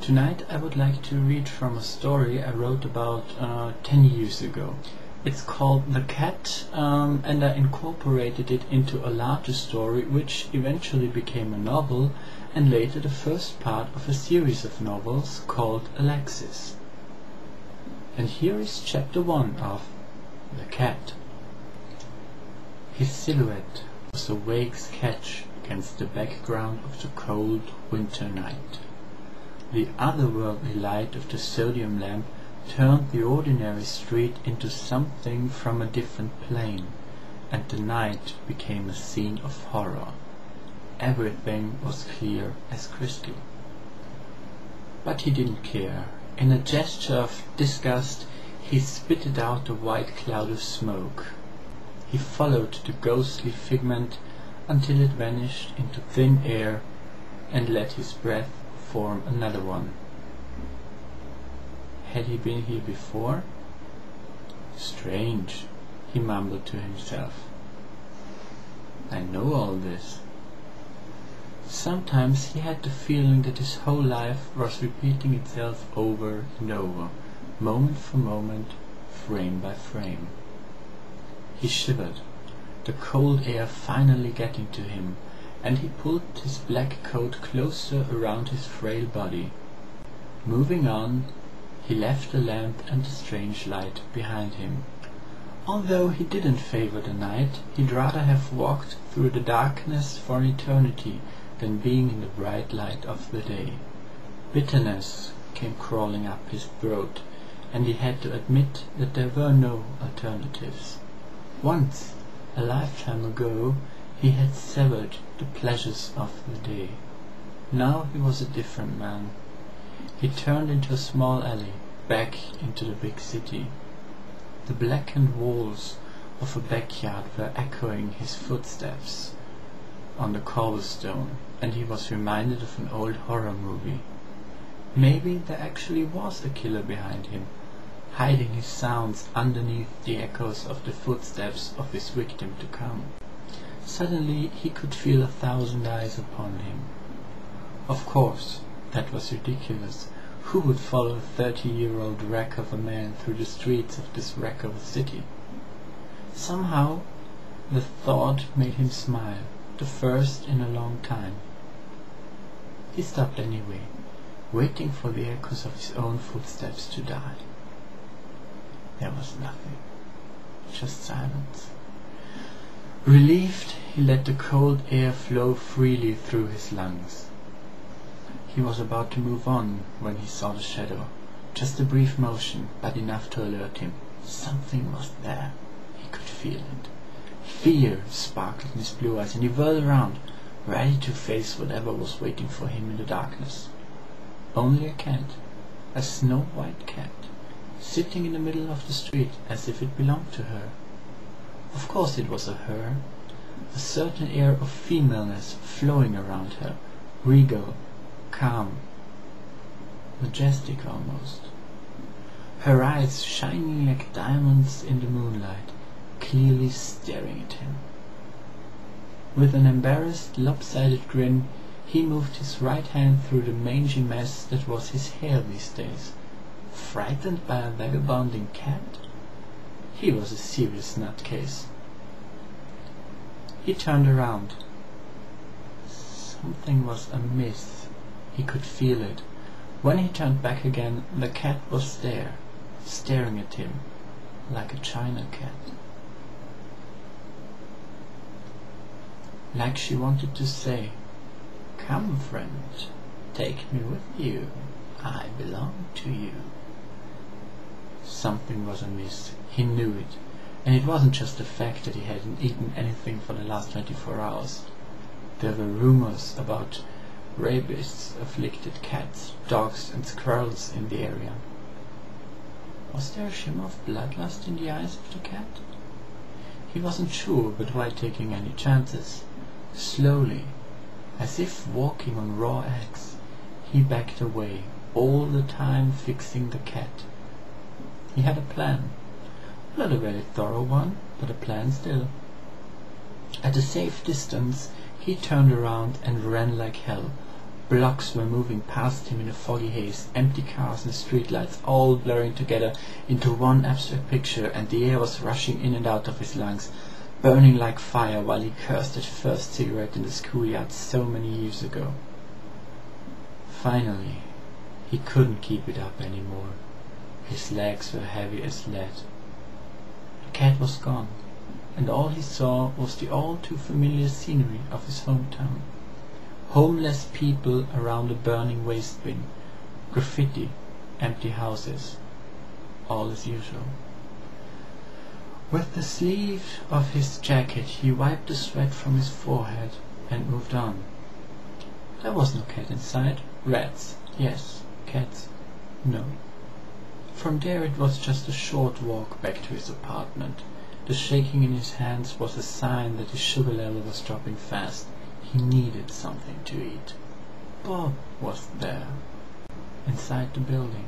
Tonight I would like to read from a story I wrote about 10 years ago. It's called The Cat, and I incorporated it into a larger story which eventually became a novel and later the first part of a series of novels called Alexis. And here is chapter 1 of The Cat. His silhouette was a vague sketch against the background of the cold winter night. The otherworldly light of the sodium lamp turned the ordinary street into something from a different plane, and the night became a scene of horror. Everything was clear as crystal. But he didn't care. In a gesture of disgust, he spitted out a white cloud of smoke. He followed the ghostly figment until it vanished into thin air and let his breath form another one. Had he been here before? Strange, he mumbled to himself. I know all this. Sometimes he had the feeling that his whole life was repeating itself over and over, moment for moment, frame by frame. He shivered, the cold air finally getting to him, and he pulled his black coat closer around his frail body. Moving on, he left the lamp and the strange light behind him. Although he didn't favor the night, he'd rather have walked through the darkness for an eternity than being in the bright light of the day. Bitterness came crawling up his throat, and he had to admit that there were no alternatives. Once, a lifetime ago, he had severed the pleasures of the day. Now he was a different man. He turned into a small alley, back into the big city. The blackened walls of a backyard were echoing his footsteps on the cobblestone, and he was reminded of an old horror movie. Maybe there actually was a killer behind him, hiding his sounds underneath the echoes of the footsteps of his victim to come. Suddenly he could feel 1,000 eyes upon him. Of course, that was ridiculous. Who would follow a 30-year-old wreck of a man through the streets of this wreck of a city? Somehow, the thought made him smile, the first in a long time. He stopped anyway, waiting for the echoes of his own footsteps to die. There was nothing, just silence. Relieved, he let the cold air flow freely through his lungs. He was about to move on when he saw the shadow. Just a brief motion, but enough to alert him. Something was there. He could feel it. Fear sparkled in his blue eyes, and he whirled around, ready to face whatever was waiting for him in the darkness. Only a cat, a snow-white cat, sitting in the middle of the street as if it belonged to her. Of course it was a her, a certain air of femaleness flowing around her, regal, calm, majestic almost. Her eyes shining like diamonds in the moonlight, clearly staring at him. With an embarrassed, lopsided grin, he moved his right hand through the mangy mess that was his hair these days. Frightened by a vagabonding cat? He was a serious nutcase. He turned around. Something was amiss. He could feel it. When he turned back again, the cat was there, staring at him, like a china cat. Like she wanted to say, "Come, friend, take me with you. I belong to you." Something was amiss. He knew it. And it wasn't just the fact that he hadn't eaten anything for the last 24 hours. There were rumors about rabies-afflicted cats, dogs and squirrels in the area. Was there a shimmer of bloodlust in the eyes of the cat? He wasn't sure, but why taking any chances? Slowly, as if walking on raw eggs, he backed away, all the time fixing the cat. He had a plan. Not a very thorough one, but a plan still. At a safe distance, he turned around and ran like hell, Blocks were moving past him in a foggy haze, empty cars and streetlights all blurring together into one abstract picture, and the air was rushing in and out of his lungs, burning like fire while he cursed that first cigarette in the schoolyard so many years ago. Finally, he couldn't keep it up anymore. His legs were heavy as lead. The cat was gone, and all he saw was the all too familiar scenery of his hometown. Homeless people around a burning waste bin, graffiti, empty houses, all as usual. With the sleeve of his jacket he wiped the sweat from his forehead and moved on. There was no cat in sight. Rats, yes. Cats, no. From there it was just a short walk back to his apartment. The shaking in his hands was a sign that his sugar level was dropping fast. He needed something to eat. Bob was there, inside the building.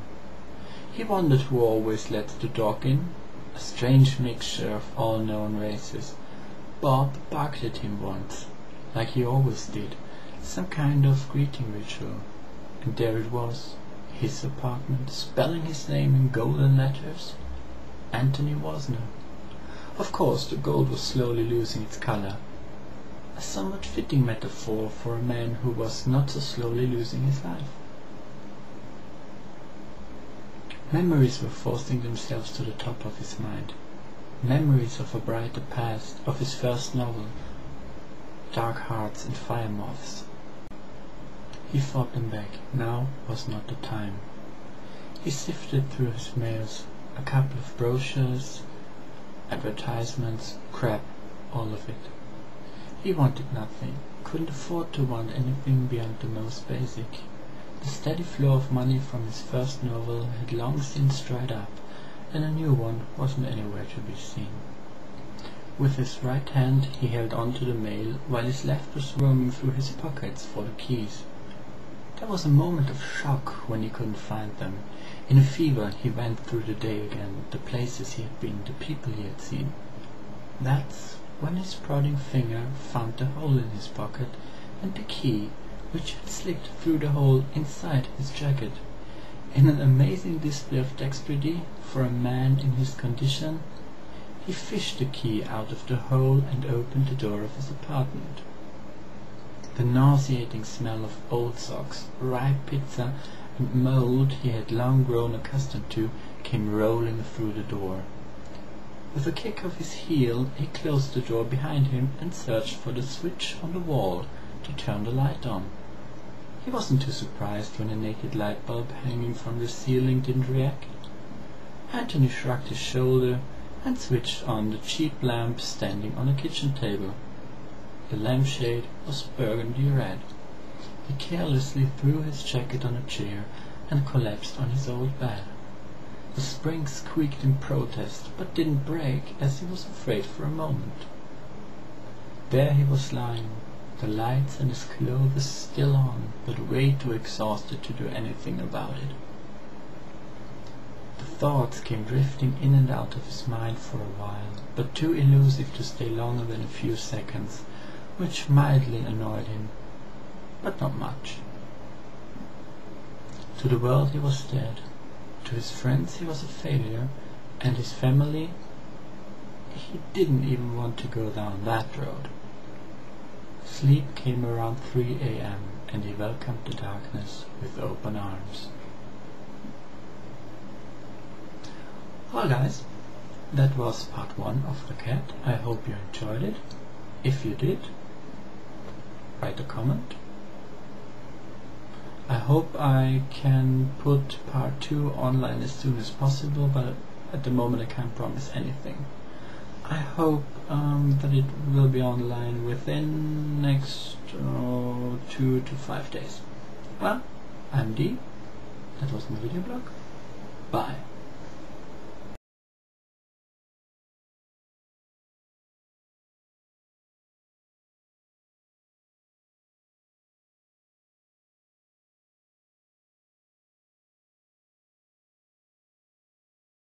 He wondered who always let the dog in. A strange mixture of all known races. Bob barked at him once, like he always did, some kind of greeting ritual. And there it was, his apartment, spelling his name in golden letters. Anthony Wasner. Of course, the gold was slowly losing its color. A somewhat fitting metaphor for a man who was not so slowly losing his life. Memories were forcing themselves to the top of his mind. Memories of a brighter past, of his first novel, Dark Hearts and Fire Moths. He fought them back. Now was not the time. He sifted through his mails, a couple of brochures, advertisements, crap, all of it. He wanted nothing, couldn't afford to want anything beyond the most basic. The steady flow of money from his first novel had long since dried up, and a new one wasn't anywhere to be seen. With his right hand he held on to the mail, while his left was roaming through his pockets for the keys. There was a moment of shock when he couldn't find them. In a fever he went through the day again, the places he had been, the people he had seen. That's when his prodding finger found the hole in his pocket and the key, which had slipped through the hole inside his jacket. In an amazing display of dexterity for a man in his condition, he fished the key out of the hole and opened the door of his apartment. The nauseating smell of old socks, ripe pizza, and mold he had long grown accustomed to came rolling through the door. With a kick of his heel he closed the door behind him and searched for the switch on the wall to turn the light on. He wasn't too surprised when a naked light bulb hanging from the ceiling didn't react. Anthony shrugged his shoulder and switched on the cheap lamp standing on a kitchen table. The lampshade was burgundy red. He carelessly threw his jacket on a chair and collapsed on his old bed. The spring squeaked in protest, but didn't break, as he was afraid for a moment. There he was lying, the lights and his clothes still on, but way too exhausted to do anything about it. The thoughts came drifting in and out of his mind for a while, but too elusive to stay longer than a few seconds, which mildly annoyed him, but not much. To the world he was dead. To his friends he was a failure, and his family, he didn't even want to go down that road. Sleep came around 3 a.m. and he welcomed the darkness with open arms. Well guys, that was part 1 of The Cat. I hope you enjoyed it. If you did, write a comment. I hope I can put part 2 online as soon as possible, but at the moment I can't promise anything. I hope that it will be online within next 2 to 5 days. Well, I'm D. That was my video blog. Bye.